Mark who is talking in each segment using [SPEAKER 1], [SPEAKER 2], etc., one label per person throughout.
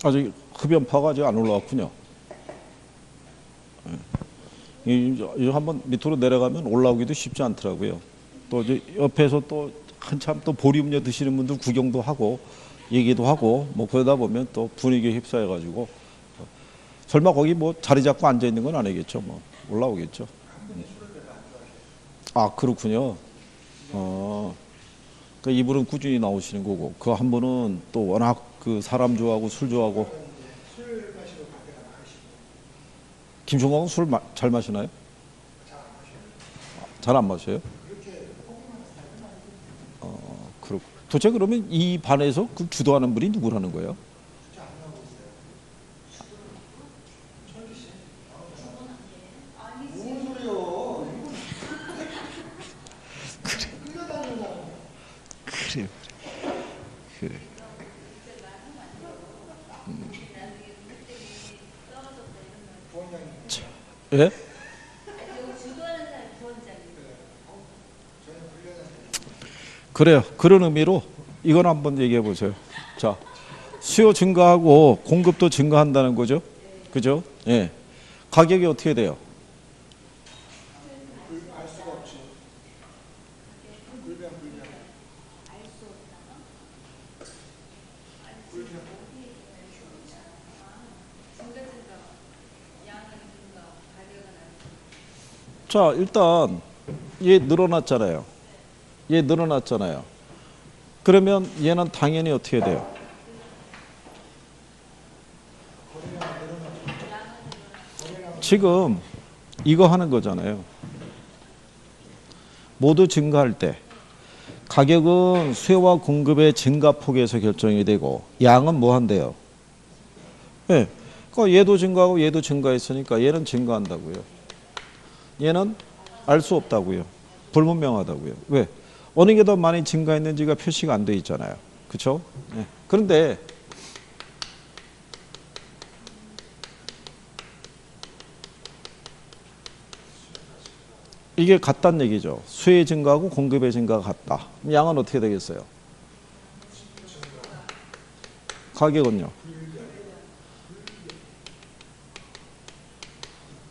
[SPEAKER 1] 아직 흡연파가 아직 안 올라왔군요. 이 한번 밑으로 내려가면 올라오기도 쉽지 않더라고요. 또 이제 옆에서 또 한참 또 보리음료 드시는 분들 구경도 하고 얘기도 하고 뭐 그러다 보면 또 분위기에 휩싸여가지고 설마 거기 뭐 자리 잡고 앉아 있는 건 아니겠죠. 뭐 올라오겠죠. 아 그렇군요. 그 이분은 꾸준히 나오시는 거고 그 한 분은 또 워낙 그 사람 좋아하고 술 좋아하고. 김종국은 술 잘 마시나요? 잘 안 마셔요? 그렇고. 도대체 그러면 이 반에서 그 주도하는 분이 누구라는 거예요? 그래, 그래. 예? 그래요. 그런 의미로 이건 한번 얘기해 보세요. 자, 수요 증가하고 공급도 증가한다는 거죠. 그죠? 예. 가격이 어떻게 돼요? 자, 일단 얘 늘어났잖아요. 얘 늘어났잖아요. 그러면 얘는 당연히 어떻게 돼요? 지금 이거 하는 거잖아요. 모두 증가할 때 가격은 수요와 공급의 증가폭에서 결정이 되고 양은 뭐 한대요? 예. 그러니까 얘도 증가하고 얘도 증가했으니까 얘는 증가한다고요. 얘는 알 수 없다고요. 불분명하다고요. 왜? 어느 게 더 많이 증가했는지가 표시가 안 돼 있잖아요. 그렇죠? 예. 그런데 이게 같다는 얘기죠. 수요의 증가하고 공급의 증가가 같다. 그럼 양은 어떻게 되겠어요? 가격은요?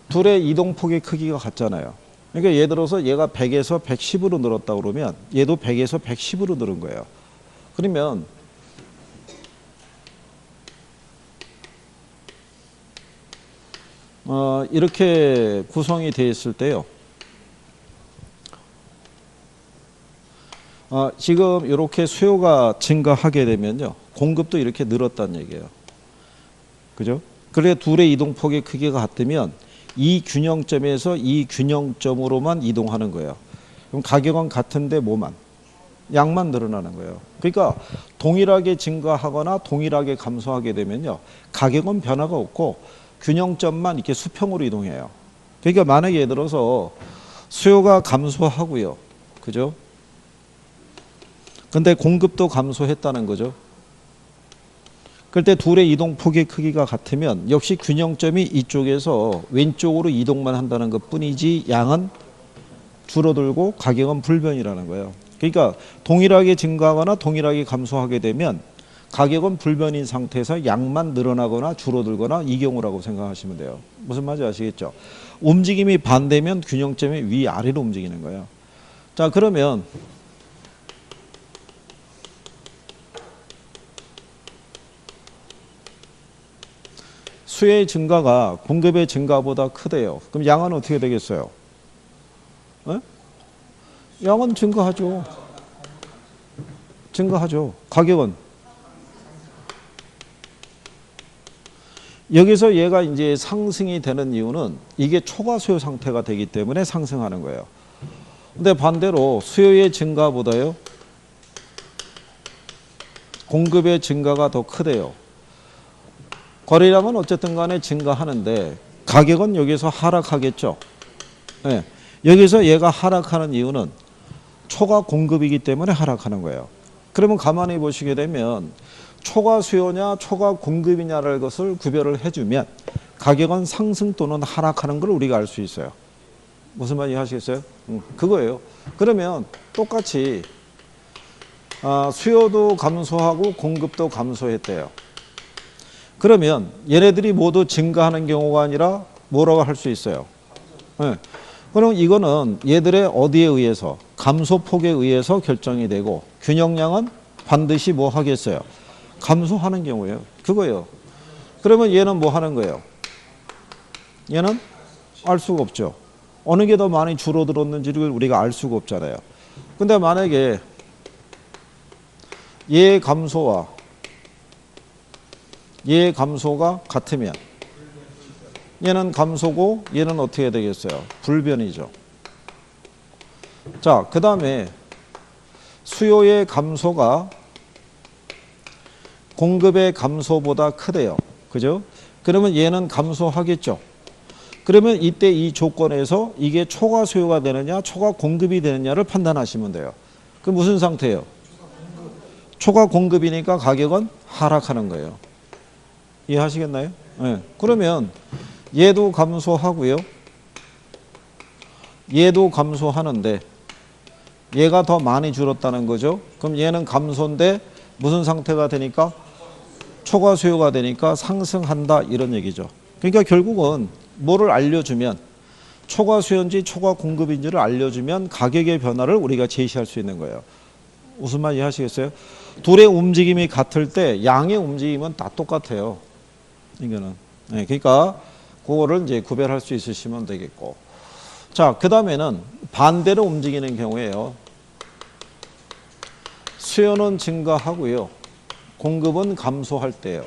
[SPEAKER 1] 둘의 이동폭의 크기가 같잖아요. 그러니까 예를 들어서 얘가 100에서 110으로 늘었다 그러면 얘도 100에서 110으로 늘은 거예요. 그러면 이렇게 구성이 되어 있을 때요. 지금 이렇게 수요가 증가하게 되면요. 공급도 이렇게 늘었다는 얘기예요. 그죠? 그래 둘의 이동폭의 크기가 같으면 이 균형점에서 이 균형점으로만 이동하는 거예요. 그럼 가격은 같은데 뭐만? 양만 늘어나는 거예요. 그러니까 동일하게 증가하거나 동일하게 감소하게 되면요. 가격은 변화가 없고 균형점만 이렇게 수평으로 이동해요. 그러니까 만약에 예를 들어서 수요가 감소하고요. 그죠? 근데 공급도 감소했다는 거죠. 그럴 때 둘의 이동폭의 크기가 같으면 역시 균형점이 이쪽에서 왼쪽으로 이동만 한다는 것 뿐이지 양은 줄어들고 가격은 불변이라는 거예요. 그러니까 동일하게 증가하거나 동일하게 감소하게 되면 가격은 불변인 상태에서 양만 늘어나거나 줄어들거나 이 경우라고 생각하시면 돼요. 무슨 말인지 아시겠죠? 움직임이 반대면 균형점이 위아래로 움직이는 거예요. 자, 그러면 수요의 증가가 공급의 증가보다 크대요. 그럼 양은 어떻게 되겠어요? 에? 양은 증가하죠. 증가하죠. 가격은 여기서 얘가 이제 상승이 되는 이유는 이게 초과 수요 상태가 되기 때문에 상승하는 거예요. 근데 반대로 수요의 증가보다요. 공급의 증가가 더 크대요. 거래량은 어쨌든 간에 증가하는데 가격은 여기서 하락하겠죠. 네. 여기서 얘가 하락하는 이유는 초과 공급이기 때문에 하락하는 거예요. 그러면 가만히 보시게 되면 초과 수요냐 초과 공급이냐를 것을 구별을 해주면 가격은 상승 또는 하락하는 걸 우리가 알 수 있어요. 무슨 말인지 아시겠어요? 그거예요. 그러면 똑같이 수요도 감소하고 공급도 감소했대요. 그러면 얘네들이 모두 증가하는 경우가 아니라 뭐라고 할 수 있어요? 네. 그럼 이거는 얘들의 어디에 의해서? 감소폭에 의해서 결정이 되고 균형량은 반드시 뭐 하겠어요? 감소하는 경우예요. 그거예요. 그러면 얘는 뭐 하는 거예요? 얘는 알 수가 없죠. 어느 게 더 많이 줄어들었는지를 우리가 알 수가 없잖아요. 근데 만약에 얘 감소와 얘 감소가 같으면 얘는 감소고 얘는 어떻게 되겠어요? 불변이죠. 자, 그 다음에 수요의 감소가 공급의 감소보다 크대요. 그죠? 그러면 얘는 감소하겠죠. 그러면 이때 이 조건에서 이게 초과 수요가 되느냐 초과 공급이 되느냐를 판단하시면 돼요. 그 무슨 상태예요? 초과 공급이니까 가격은 하락하는 거예요. 이해하시겠나요? 네. 그러면 얘도 감소하고요. 얘도 감소하는데 얘가 더 많이 줄었다는 거죠. 그럼 얘는 감소인데 무슨 상태가 되니까? 초과 수요가 되니까 상승한다 이런 얘기죠. 그러니까 결국은 뭐를 알려주면 초과 수요인지 초과 공급인지를 알려주면 가격의 변화를 우리가 제시할 수 있는 거예요. 무슨 말 이해하시겠어요? 둘의 움직임이 같을 때 양의 움직임은 다 똑같아요. 이거는. 네, 그러니까 그거를 이제 구별할 수 있으시면 되겠고. 자, 그 다음에는 반대로 움직이는 경우에요. 수요는 증가하고요. 공급은 감소할 때예요.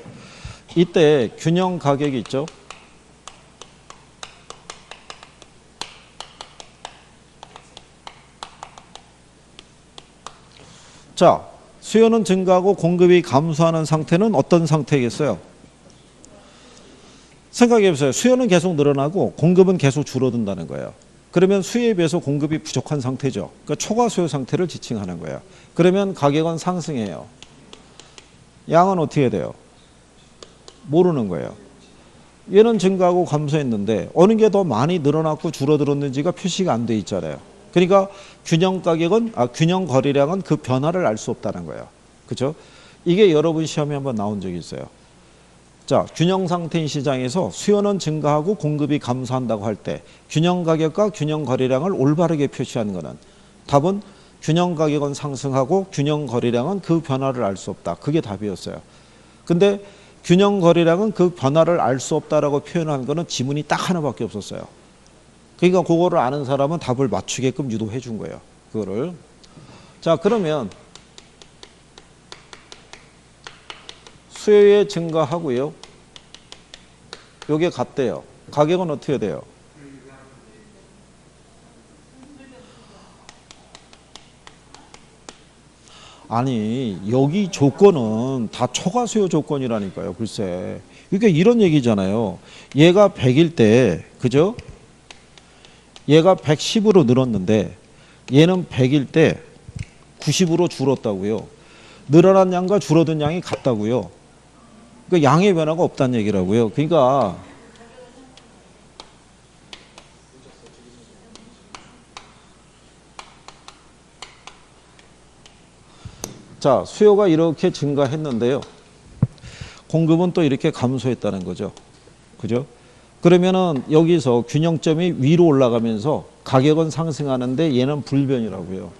[SPEAKER 1] 이때 균형 가격이 있죠. 자, 수요는 증가하고 공급이 감소하는 상태는 어떤 상태겠어요? 생각해 보세요. 수요는 계속 늘어나고 공급은 계속 줄어든다는 거예요. 그러면 수요에 비해서 공급이 부족한 상태죠. 그러니까 초과 수요 상태를 지칭하는 거예요. 그러면 가격은 상승해요. 양은 어떻게 돼요? 모르는 거예요. 얘는 증가하고 감소했는데 어느 게 더 많이 늘어났고 줄어들었는지가 표시가 안 돼 있잖아요. 그러니까 균형 가격은 균형 거래량은 그 변화를 알 수 없다는 거예요. 그렇죠? 이게 여러분 시험에 한번 나온 적이 있어요. 자, 균형 상태인 시장에서 수요는 증가하고 공급이 감소한다고 할 때 균형 가격과 균형 거래량을 올바르게 표시하는 것은 답은 균형 가격은 상승하고 균형 거래량은 그 변화를 알 수 없다. 그게 답이었어요. 근데 균형 거래량은 그 변화를 알 수 없다라고 표현한 거는 지문이 딱 하나밖에 없었어요. 그러니까 그거를 아는 사람은 답을 맞추게끔 유도해 준 거예요. 그거를. 자, 그러면 수요에 증가하고요. 요게 같대요. 가격은 어떻게 돼요? 아니, 여기 조건은 다 초과 수요 조건이라니까요. 글쎄. 그러니까 이런 얘기잖아요. 얘가 100일 때, 그죠? 얘가 110으로 늘었는데 얘는 100일 때 90으로 줄었다고요. 늘어난 양과 줄어든 양이 같다고요. 그러니까 양의 변화가 없다는 얘기라고요. 그러니까 자, 수요가 이렇게 증가했는데요. 공급은 또 이렇게 감소했다는 거죠. 그죠? 그러면은 여기서 균형점이 위로 올라가면서 가격은 상승하는데 얘는 불변이라고요.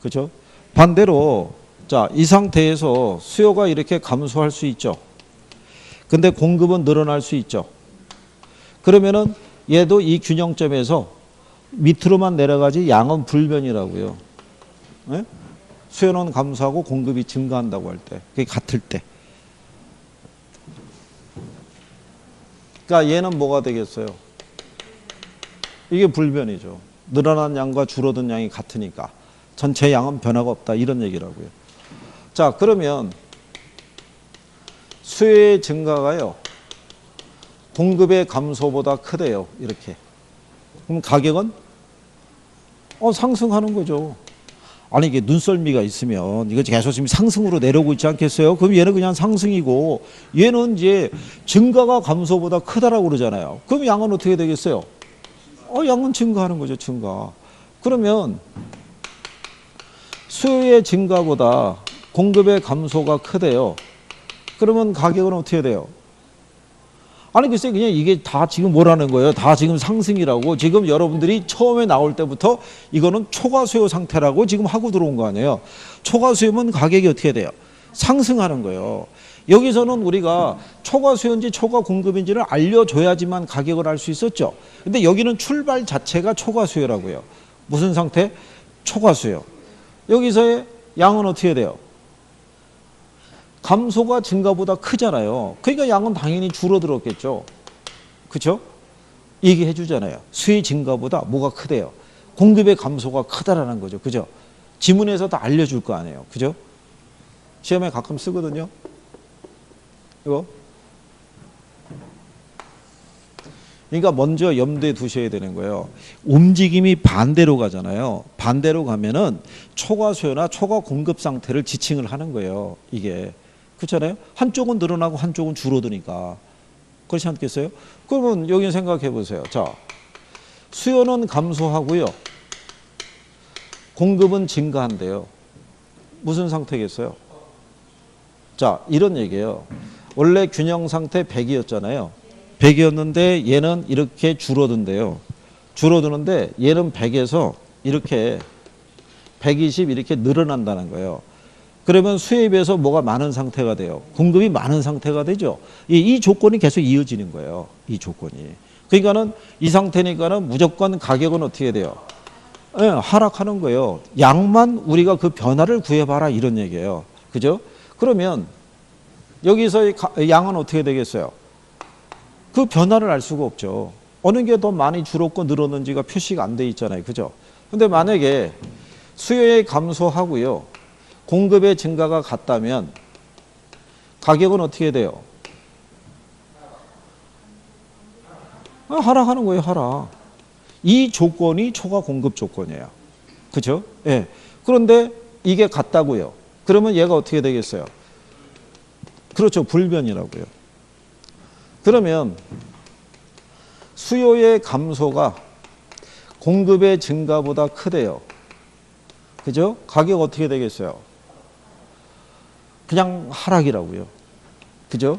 [SPEAKER 1] 그죠? 반대로 자, 이 상태에서 수요가 이렇게 감소할 수 있죠. 근데 공급은 늘어날 수 있죠. 그러면은 얘도 이 균형점에서 밑으로만 내려가지 양은 불변이라고요. 네? 수요는 감소하고 공급이 증가한다고 할 때, 그게 같을 때. 그러니까 얘는 뭐가 되겠어요? 이게 불변이죠. 늘어난 양과 줄어든 양이 같으니까 전체 양은 변화가 없다 이런 얘기라고요. 자, 그러면 수요의 증가가요 공급의 감소보다 크대요. 이렇게. 그럼 가격은 상승하는 거죠. 아니 이게 눈썰미가 있으면 이거 계속 지금 상승으로 내려오고 있지 않겠어요? 그럼 얘는 그냥 상승이고 얘는 이제 증가가 감소보다 크다라고 그러잖아요. 그럼 양은 어떻게 되겠어요? 양은 증가하는 거죠. 증가. 그러면 수요의 증가보다 공급의 감소가 크대요. 그러면 가격은 어떻게 돼요? 아니 글쎄 그냥 이게 다 지금 뭐라는 거예요? 다 지금 상승이라고. 지금 여러분들이 처음에 나올 때부터 이거는 초과 수요 상태라고 지금 하고 들어온 거 아니에요. 초과 수요면 가격이 어떻게 돼요? 상승하는 거예요. 여기서는 우리가 초과 수요인지 초과 공급인지를 알려줘야지만 가격을 알 수 있었죠. 근데 여기는 출발 자체가 초과 수요라고요. 무슨 상태? 초과 수요. 여기서의 양은 어떻게 돼요? 감소가 증가보다 크잖아요. 그러니까 양은 당연히 줄어들었겠죠. 그렇죠? 얘기해 주잖아요. 수의 증가보다 뭐가 크대요? 공급의 감소가 크다라는 거죠. 그죠? 지문에서 다 알려줄 거 아니에요. 그죠? 시험에 가끔 쓰거든요. 이거. 그러니까 먼저 염두에 두셔야 되는 거예요. 움직임이 반대로 가잖아요. 반대로 가면은 초과 수요나 초과 공급 상태를 지칭을 하는 거예요. 이게. 그렇잖아요. 한쪽은 늘어나고 한쪽은 줄어드니까. 그렇지 않겠어요? 그러면 여기 생각해 보세요. 자, 수요는 감소하고요. 공급은 증가한대요. 무슨 상태겠어요? 자, 이런 얘기예요. 원래 균형 상태 100이었잖아요. 100이었는데 얘는 이렇게 줄어든대요. 줄어드는데 얘는 100에서 이렇게 120 이렇게 늘어난다는 거예요. 그러면 수요에 비해서 뭐가 많은 상태가 돼요. 공급이 많은 상태가 되죠. 이 조건이 계속 이어지는 거예요. 이 조건이. 그러니까는 이 상태니까는 무조건 가격은 어떻게 돼요? 네, 하락하는 거예요. 양만 우리가 그 변화를 구해봐라 이런 얘기예요. 그죠? 그러면 여기서 양은 어떻게 되겠어요? 그 변화를 알 수가 없죠. 어느 게 더 많이 줄었고 늘었는지가 표시가 안 돼 있잖아요. 그죠? 근데 만약에 수요의 감소하고요. 공급의 증가가 같다면 가격은 어떻게 돼요? 하락하는 거예요. 하락. 이 조건이 초과 공급 조건이에요. 그죠? 예. 그런데 이게 같다고요. 그러면 얘가 어떻게 되겠어요? 그렇죠. 불변이라고요. 그러면 수요의 감소가 공급의 증가보다 크대요. 그죠? 가격 어떻게 되겠어요? 그냥 하락이라고요. 그죠?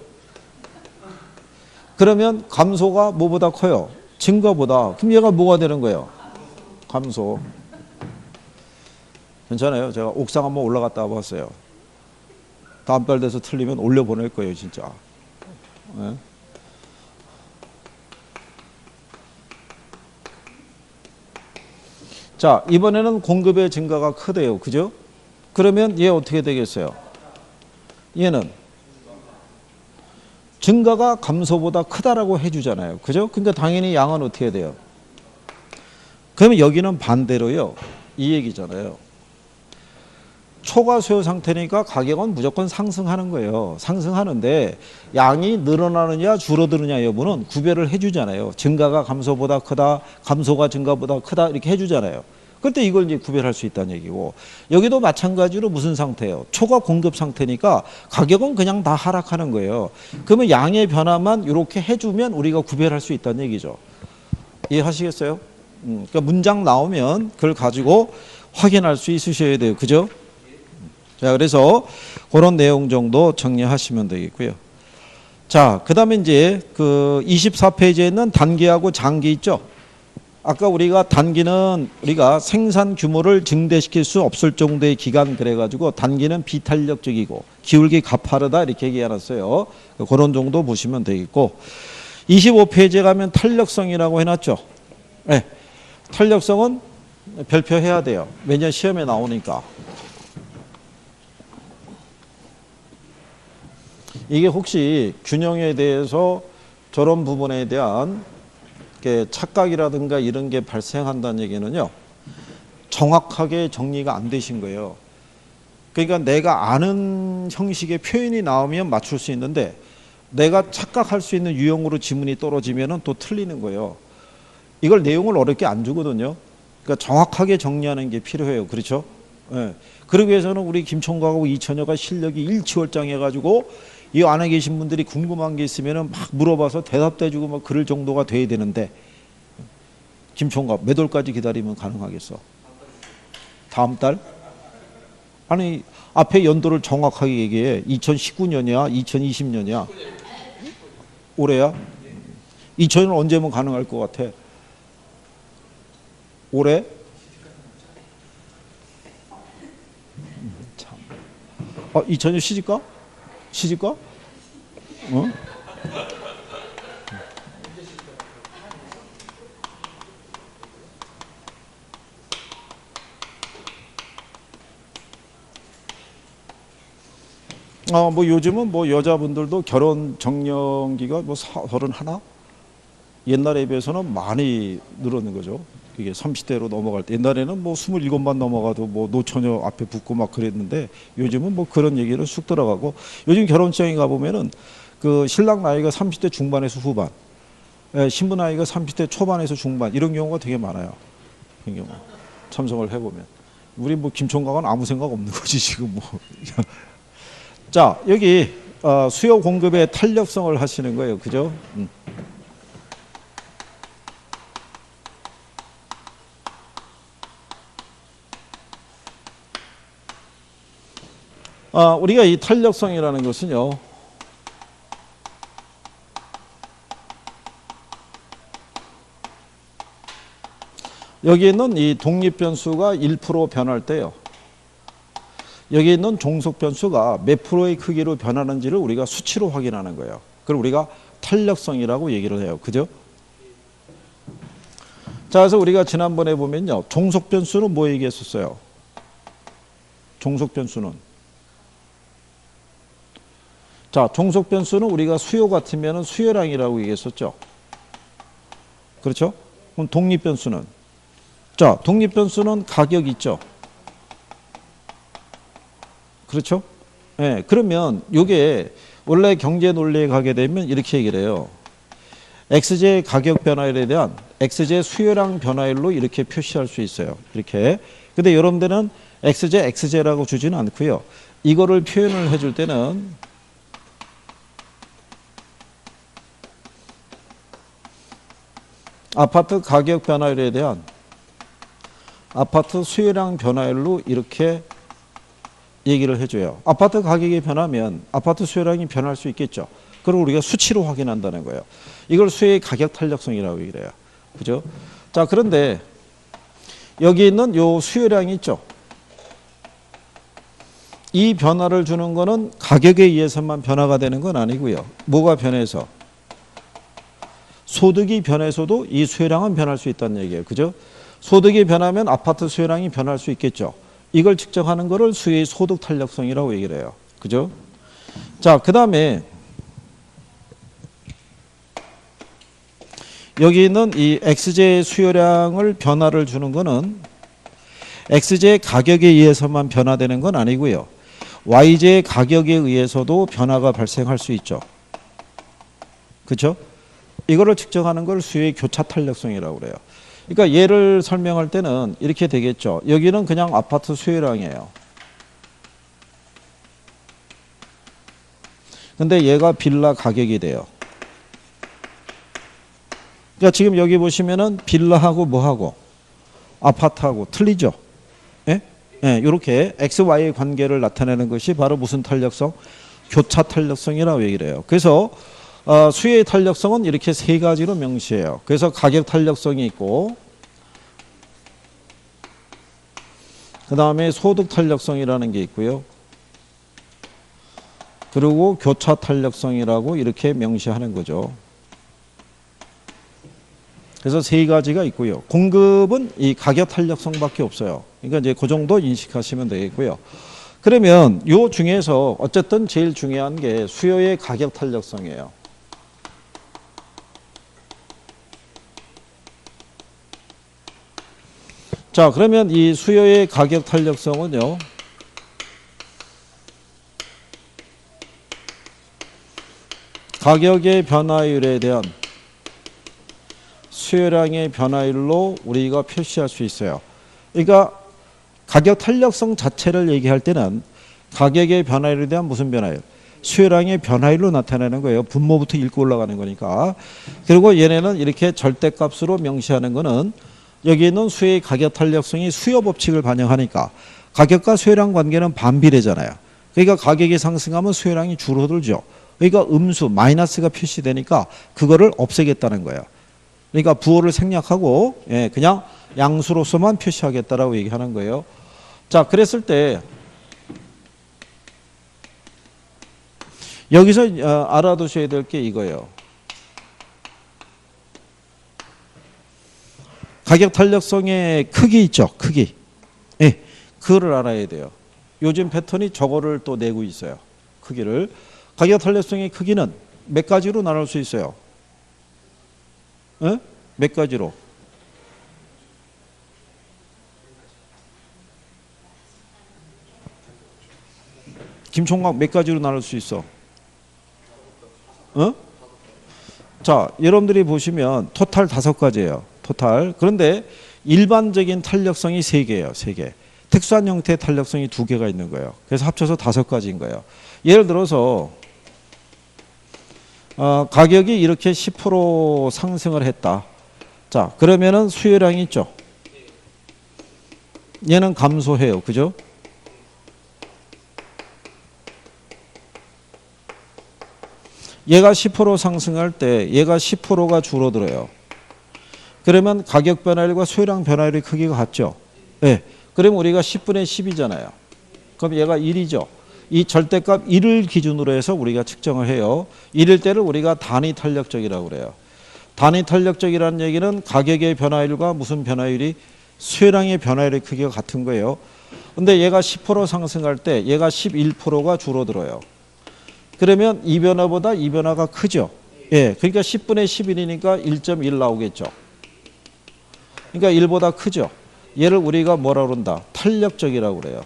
[SPEAKER 1] 그러면 감소가 뭐보다 커요? 증가보다. 그럼 얘가 뭐가 되는 거예요? 감소. 괜찮아요. 제가 옥상 한번 올라갔다 와봤어요. 다음 달 돼서 틀리면 올려보낼 거예요. 진짜. 네? 자, 이번에는 공급의 증가가 크대요. 그죠? 그러면 얘 어떻게 되겠어요? 얘는 증가가 감소보다 크다라고 해주잖아요. 그죠? 그러니까 당연히 양은 어떻게 돼요? 그러면 여기는 반대로요. 이 얘기잖아요. 초과 수요 상태니까 가격은 무조건 상승하는 거예요. 상승하는데 양이 늘어나느냐 줄어드느냐 여부는 구별을 해주잖아요. 증가가 감소보다 크다, 감소가 증가보다 크다 이렇게 해주잖아요. 그때 이걸 이제 구별할 수 있다는 얘기고 여기도 마찬가지로 무슨 상태예요? 초과 공급 상태니까 가격은 그냥 다 하락하는 거예요. 그러면 양의 변화만 이렇게 해주면 우리가 구별할 수 있다는 얘기죠. 이해하시겠어요? 그러니까 문장 나오면 그걸 가지고 확인할 수 있으셔야 돼요. 그죠? 자, 그래서 그런 내용 정도 정리하시면 되겠고요. 자, 그 다음에 이제 그 24페이지에 있는 단기하고 장기 있죠? 아까 우리가 단기는 우리가 생산 규모를 증대시킬 수 없을 정도의 기간 그래가지고 단기는 비탄력적이고 기울기 가파르다 이렇게 얘기해놨어요. 그런 정도 보시면 되겠고 25페이지에 가면 탄력성이라고 해놨죠. 네. 탄력성은 별표해야 돼요. 매년 시험에 나오니까. 이게 혹시 균형에 대해서 저런 부분에 대한 착각이라든가 이런 게 발생한다는 얘기는요. 정확하게 정리가 안 되신 거예요. 그러니까 내가 아는 형식의 표현이 나오면 맞출 수 있는데 내가 착각할 수 있는 유형으로 지문이 떨어지면 또 틀리는 거예요. 이걸 내용을 어렵게 안 주거든요. 그러니까 정확하게 정리하는 게 필요해요. 그렇죠? 네. 그러기 위해서는 우리 김총각하고 이처녀가 실력이 일치월장해가지고 이 안에 계신 분들이 궁금한 게 있으면 막 물어봐서 대답도 해주고 막 그럴 정도가 돼야 되는데 김총각 몇 월까지 기다리면 가능하겠어? 다음 달? 아니 앞에 연도를 정확하게 얘기해. 2019년이야? 2020년이야? 올해야? 2000년 언제면 가능할 것 같아? 올해? 참. 2000년 시집가? 시집가? 어? 뭐 요즘은 뭐 여자분들도 결혼 정년기가 뭐 31? 옛날에 비해서는 많이 늘었는 거죠. 이게 30대로 넘어갈 때 옛날에는 뭐 27만 넘어가도 뭐 노처녀 앞에 붙고 막 그랬는데 요즘은 뭐 그런 얘기는 쑥 들어가고 요즘 결혼식장에 가보면은 그 신랑 나이가 30대 중반에서 후반, 신부 나이가 30대 초반에서 중반 이런 경우가 되게 많아요. 그런 경우 참석을 해보면 우리 뭐 김총각은 아무 생각 없는 거지 지금 뭐. 자 여기 수요 공급의 탄력성을 하시는 거예요, 그죠? 우리가 이 탄력성이라는 것은요, 여기 있는 이 독립 변수가 1% 변할 때요, 여기 있는 종속 변수가 몇 프로의 크기로 변하는지를 우리가 수치로 확인하는 거예요. 그걸 우리가 탄력성이라고 얘기를 해요, 그죠? 자, 그래서 우리가 지난번에 보면요, 종속 변수는 뭐 얘기했었어요? 종속 변수는, 자, 종속 변수는 우리가 수요 같으면 수요량이라고 얘기했었죠. 그렇죠? 그럼 독립 변수는, 자, 독립 변수는 가격 있죠. 그렇죠? 네, 그러면 이게 원래 경제 논리에 가게 되면 이렇게 얘기를 해요. X제의 가격 변화율에 대한 X제 수요량 변화율로 이렇게 표시할 수 있어요. 이렇게. 근데 여러분들은 X제, X제라고 주지는 않고요. 이거를 표현을 해줄 때는 아파트 가격 변화율에 대한 아파트 수요량 변화율로 이렇게 얘기를 해줘요. 아파트 가격이 변하면 아파트 수요량이 변할 수 있겠죠. 그걸 우리가 수치로 확인한다는 거예요. 이걸 수요의 가격 탄력성이라고 얘기를 해요. 그죠? 자, 그런데 여기 있는 요 수요량이 있죠. 이 변화를 주는 거는 가격에 의해서만 변화가 되는 건 아니고요. 뭐가 변해서? 소득이 변해서도 이 수요량은 변할 수 있다는 얘기예요. 그죠? 소득이 변하면 아파트 수요량이 변할 수 있겠죠. 이걸 측정하는 거를 수요의 소득 탄력성이라고 얘기를 해요. 그죠? 자, 그 다음에 여기 있는 이 X제의 수요량을 변화를 주는 거는 X제의 가격에 의해서만 변화되는 건 아니고요. Y제의 가격에 의해서도 변화가 발생할 수 있죠. 그렇죠? 이거를 측정하는 걸 수요의 교차 탄력성이라고 그래요. 그러니까 얘를 설명할 때는 이렇게 되겠죠. 여기는 그냥 아파트 수요량이에요. 근데 얘가 빌라 가격이 돼요. 그러니까 지금 여기 보시면은 빌라하고 뭐하고 아파트하고 틀리죠. 예? 예, 이렇게 XY의 관계를 나타내는 것이 바로 무슨 탄력성? 교차 탄력성이라고 얘기를 해요. 그래서 수요의 탄력성은 이렇게 세 가지로 명시해요. 그래서 가격 탄력성이 있고, 그 다음에 소득 탄력성이라는 게 있고요. 그리고 교차 탄력성이라고 이렇게 명시하는 거죠. 그래서 세 가지가 있고요. 공급은 이 가격 탄력성밖에 없어요. 그러니까 이제 그 정도 인식하시면 되겠고요. 그러면 요 중에서 어쨌든 제일 중요한 게 수요의 가격 탄력성이에요. 자, 그러면 이 수요의 가격 탄력성은요, 가격의 변화율에 대한 수요량의 변화율로 우리가 표시할 수 있어요. 그러니까 가격 탄력성 자체를 얘기할 때는 가격의 변화율에 대한 무슨 변화율? 수요량의 변화율로 나타내는 거예요. 분모부터 읽고 올라가는 거니까. 그리고 얘네는 이렇게 절대값으로 명시하는 거는 여기 있는 수요의 가격 탄력성이 수요 법칙을 반영하니까 가격과 수요량 관계는 반비례잖아요. 그러니까 가격이 상승하면 수요량이 줄어들죠. 그러니까 음수 마이너스가 표시되니까 그거를 없애겠다는 거예요. 그러니까 부호를 생략하고 그냥 양수로서만 표시하겠다라고 얘기하는 거예요. 자, 그랬을 때 여기서 알아두셔야 될 게 이거예요. 가격 탄력성의 크기 있죠. 크기. 그거를 알아야 돼요. 요즘 패턴이 저거를 또 내고 있어요. 크기를. 가격 탄력성의 크기는 몇 가지로 나눌 수 있어요? 몇 가지로? 김총각 몇 가지로 나눌 수 있어? 자, 여러분들이 보시면 토탈 5가지예요. 토탈. 그런데 일반적인 탄력성이 3개예요. 3개. 특수한 형태의 탄력성이 2개가 있는 거예요. 그래서 합쳐서 5가지인 거예요. 예를 들어서 가격이 이렇게 10% 상승을 했다. 자, 그러면은 수요량이 있죠. 얘는 감소해요. 그죠? 얘가 10% 상승할 때 얘가 10%가 줄어들어요. 그러면 가격 변화율과 수요량 변화율의 크기가 같죠. 네. 그러면 우리가 10분의 10이잖아요. 그럼 얘가 1이죠. 이 절대값 1을 기준으로 해서 우리가 측정을 해요. 1일 때를 우리가 단위 탄력적이라고 그래요. 단위 탄력적이라는 얘기는 가격의 변화율과 무슨 변화율이 수요량의 변화율의 크기가 같은 거예요. 근데 얘가 10% 상승할 때 얘가 11%가 줄어들어요. 그러면 이 변화보다 이 변화가 크죠. 예, 그러니까 10분의 11이니까 1.1 나오겠죠. 그러니까 1보다 크죠. 얘를 우리가 뭐라 그런다? 탄력적이라고 그래요.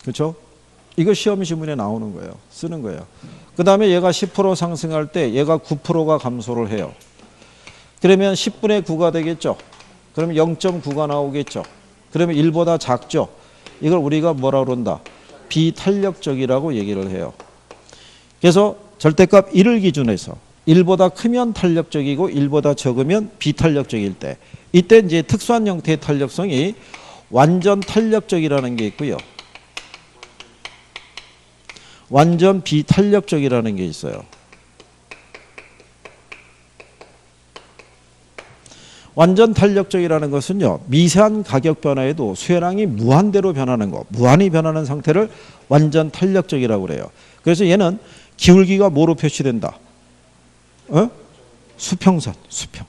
[SPEAKER 1] 그렇죠? 이거 시험 지문에 나오는 거예요. 쓰는 거예요. 그 다음에 얘가 10% 상승할 때 얘가 9%가 감소를 해요. 그러면 10분의 9가 되겠죠. 그러면 0.9가 나오겠죠. 그러면 1보다 작죠. 이걸 우리가 뭐라 그런다? 비탄력적이라고 얘기를 해요. 그래서 절대값 1을 기준해서 1보다 크면 탄력적이고 1보다 적으면 비탄력적일 때, 이때 이제 특수한 형태의 탄력성이 완전 탄력적이라는 게 있고요. 완전 비탄력적이라는 게 있어요. 완전 탄력적이라는 것은요, 미세한 가격 변화에도 수요량이 무한대로 변하는 거, 무한히 변하는 상태를 완전 탄력적이라고 그래요. 그래서 얘는 기울기가 뭐로 표시된다? 수평선, 수평.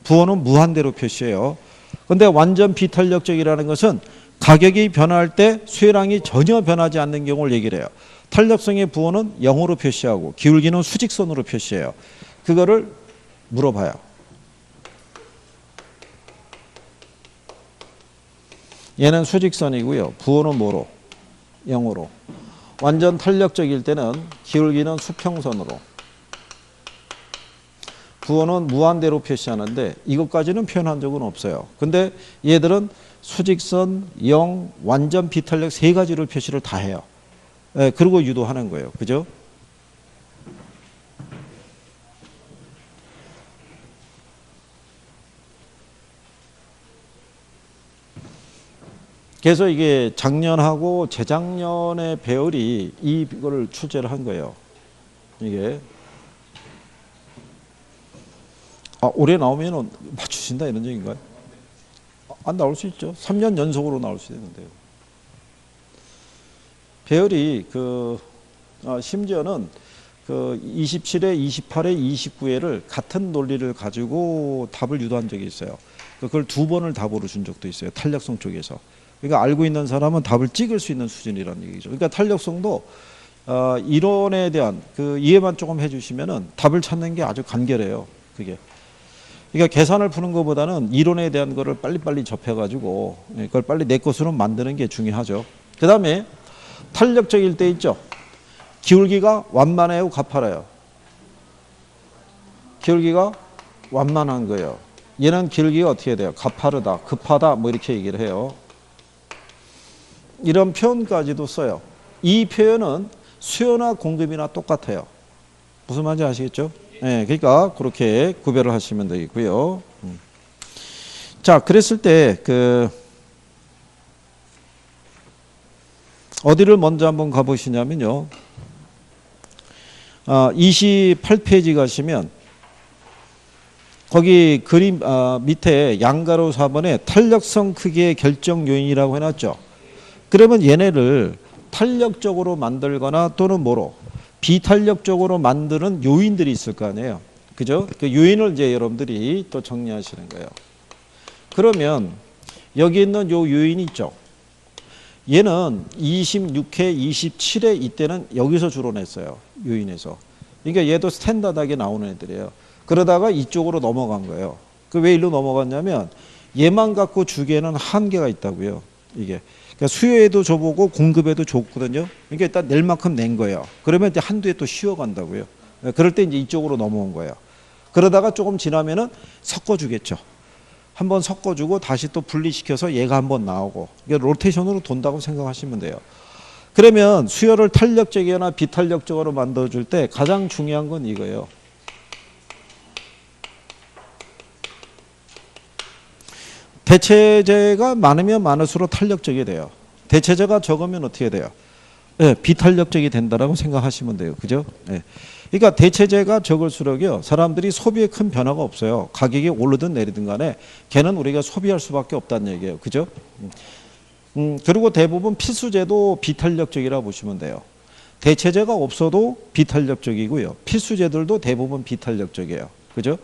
[SPEAKER 1] 부호는 무한대로 표시해요. 그런데 완전 비탄력적이라는 것은 가격이 변화할 때 수요량이 전혀 변하지 않는 경우를 얘기를 해요. 탄력성의 부호는 0으로 표시하고 기울기는 수직선으로 표시해요. 그거를 물어봐요. 얘는 수직선이고요. 부호는 뭐로? 0으로. 완전 탄력적일 때는 기울기는 수평선으로. 부호는 무한대로 표시하는데 이것까지는 표현한 적은 없어요. 근데 얘들은 수직선, 0, 완전 비탄력 3가지를 표시를 다 해요. 예, 그리고 유도하는 거예요. 그죠? 그래서 이게 작년하고 재작년의 배열이 이거를 출제를 한 거예요. 이게 올해 나오면 맞추신다 이런 얘기인가요? 안 나올 수 있죠. 3년 연속으로 나올 수 있는데요. 배열이 심지어는 27회, 28회, 29회를 같은 논리를 가지고 답을 유도한 적이 있어요. 그걸 2번을 답으로 준 적도 있어요. 탄력성 쪽에서. 그러니까 알고 있는 사람은 답을 찍을 수 있는 수준이라는 얘기죠. 그러니까 탄력성도 이론에 대한 이해만 조금 해주시면은 답을 찾는 게 아주 간결해요. 그게. 그러니까 계산을 푸는 것보다는 이론에 대한 거를 빨리빨리 접해가지고 그걸 빨리 내 것으로 만드는 게 중요하죠. 그 다음에 탄력적일 때 있죠. 기울기가 완만해요, 가파라요? 기울기가 완만한 거예요. 얘는 기울기가 어떻게 돼요? 가파르다, 급하다 뭐 이렇게 얘기를 해요. 이런 표현까지도 써요. 이 표현은 수요나 공급이나 똑같아요. 무슨 말인지 아시겠죠? 네, 그러니까 그렇게 구별을 하시면 되겠고요. 자, 그랬을 때 어디를 먼저 한번 가보시냐면요. 28페이지 가시면 거기 그림 밑에 양가로 4번에 탄력성 크기의 결정 요인이라고 해놨죠. 그러면 얘네를 탄력적으로 만들거나 또는 뭐로 비탄력적으로 만드는 요인들이 있을 거 아니에요. 그죠? 그 요인을 이제 여러분들이 또 정리하시는 거예요. 그러면 여기 있는 요 요인이 있죠. 얘는 26회, 27회 이때는 여기서 주로 냈어요. 요인에서. 그러니까 얘도 스탠다드하게 나오는 애들이에요. 그러다가 이쪽으로 넘어간 거예요. 그 왜 일로 넘어갔냐면 얘만 갖고 주기에는 한계가 있다고요. 이게. 그러니까 수요에도 줘보고 공급에도 줬거든요. 그러니까 일단 낼 만큼 낸 거예요. 그러면 이제 한두 해 또 쉬어간다고요. 그럴 때 이제 이쪽으로 넘어온 거예요. 그러다가 조금 지나면은 섞어주겠죠. 한번 섞어주고 다시 또 분리시켜서 얘가 한번 나오고 이게 로테이션으로 돈다고 생각하시면 돼요. 그러면 수요를 탄력적이거나 비탄력적으로 만들어줄 때 가장 중요한 건 이거예요. 대체재가 많으면 많을수록 탄력적이 돼요. 대체재가 적으면 어떻게 돼요? 네, 비탄력적이 된다라고 생각하시면 돼요. 그죠? 네. 그러니까 대체재가 적을수록요 사람들이 소비에 큰 변화가 없어요. 가격이 오르든 내리든 간에 걔는 우리가 소비할 수밖에 없다는 얘기예요. 그죠? 그리고 대부분 필수재도 비탄력적이라 보시면 돼요. 대체재가 없어도 비탄력적이고요. 필수재들도 대부분 비탄력적이에요. 그죠?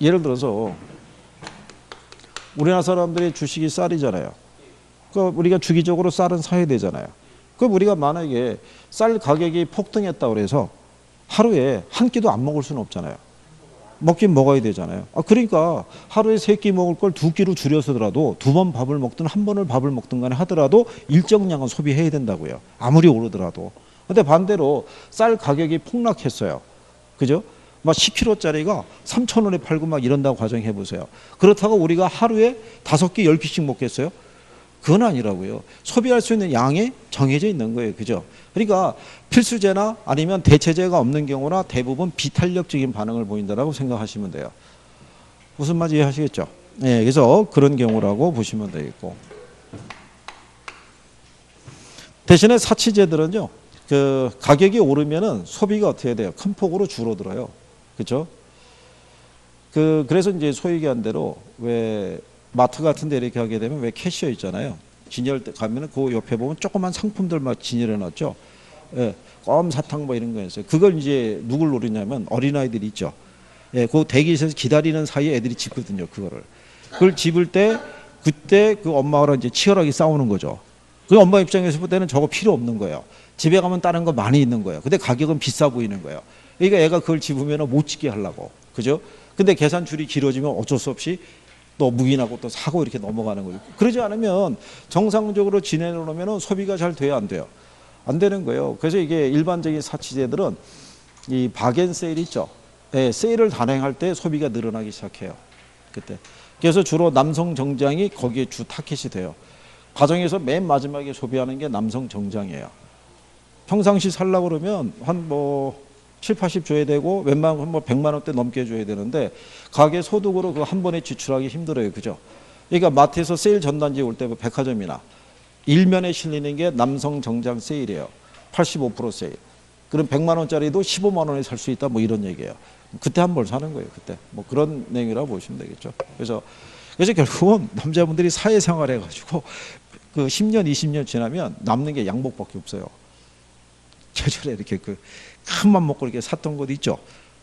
[SPEAKER 1] 예를 들어서 우리나라 사람들이 주식이 쌀이잖아요. 그러니까 우리가 주기적으로 쌀은 사야 되잖아요. 그럼 우리가 만약에 쌀 가격이 폭등했다고 해서 하루에 한 끼도 안 먹을 수는 없잖아요. 먹긴 먹어야 되잖아요. 그러니까 하루에 3끼 먹을 걸 2끼로 줄여서라도 2번 밥을 먹든 1번을 밥을 먹든 간에 하더라도 일정량은 소비해야 된다고요. 아무리 오르더라도. 근데 반대로 쌀 가격이 폭락했어요. 그죠? 막 10kg짜리가 3,000원에 팔고 막 이런다고 가정해 보세요. 그렇다고 우리가 하루에 5끼, 10끼씩 먹겠어요? 그건 아니라고요. 소비할 수 있는 양이 정해져 있는 거예요. 그죠? 그러니까 필수재나 아니면 대체재가 없는 경우나 대부분 비탄력적인 반응을 보인다라고 생각하시면 돼요. 무슨 말인지 이해하시겠죠? 네, 그래서 그런 경우라고 보시면 되겠고. 대신에 사치재들은요. 그 가격이 오르면은 소비가 어떻게 돼요? 큰 폭으로 줄어들어요. 그렇죠? 그래서 이제 소위 얘기한 대로 왜 마트 같은 데 이렇게 하게 되면 왜 캐시어 있잖아요. 진열 때 가면은 그 옆에 보면 조그만 상품들 막 진열해 놨죠. 예, 껌 사탕 뭐 이런 거 있어요. 그걸 이제 누굴 노리냐면 어린아이들이 있죠. 예, 그 대기실에서 기다리는 사이에 애들이 집거든요. 그걸 집을 때 그때 그 엄마랑 이제 치열하게 싸우는 거죠. 그 엄마 입장에서 볼 때는 저거 필요 없는 거예요. 집에 가면 다른 거 많이 있는 거예요. 근데 가격은 비싸 보이는 거예요. 그러니까 애가 그걸 집으면 못 집게 하려고. 그죠? 근데 계산줄이 길어지면 어쩔 수 없이 또 묵인하고 또 사고 이렇게 넘어가는 거예요. 그러지 않으면 정상적으로 지내놓으면 소비가 잘 돼야 안 돼요. 안 되는 거예요. 그래서 이게 일반적인 사치재들은 이 박앤세일 있죠. 네, 세일을 단행할 때 소비가 늘어나기 시작해요. 그때. 그래서 주로 남성 정장이 거기에 주 타켓이 돼요. 가정에서 맨 마지막에 소비하는 게 남성 정장이에요. 평상시 살려고 그러면 한 뭐 7, 80 줘야 되고 웬만하면 뭐 100만 원대 넘게 줘야 되는데 가게 소득으로 그 한 번에 지출하기 힘들어요. 그죠? 그러니까 마트에서 세일 전단지 올 때 백화점이나 일면에 실리는 게 남성 정장 세일이에요. 85% 세일. 그럼 100만 원짜리도 15만 원에 살 수 있다 뭐 이런 얘기예요. 그때 한 벌 사는 거예요. 그때. 뭐 그런 내용이라고 보시면 되겠죠. 그래서 결국은 남자분들이 사회생활 해가지고 그 10년, 20년 지나면 남는 게 양복밖에 없어요. 제절에 이렇게 그 큰 맘 먹고 이렇게 샀던 곳 있죠.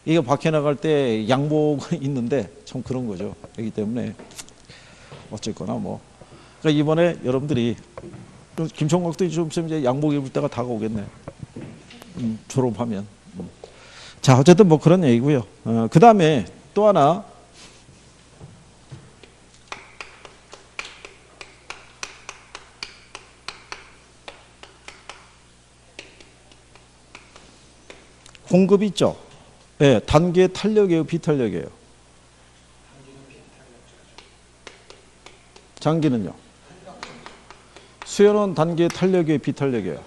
[SPEAKER 1] 이거 밖에 나갈 때 양복은 있는데 참 그런 거죠. 그렇기 때문에 어쨌거나 뭐. 그러니까 이번에 여러분들이 김총각도 좀 있으면 이제 양복 입을 때가 다가오겠네. 졸업하면. 자, 어쨌든 뭐 그런 얘기고요. 그 다음에 또 하나. 공급 있죠. 네, 단계 탄력이에요, 비탄력이에요. 장기는요. 수요는 단계 탄력이에요, 비탄력이에요.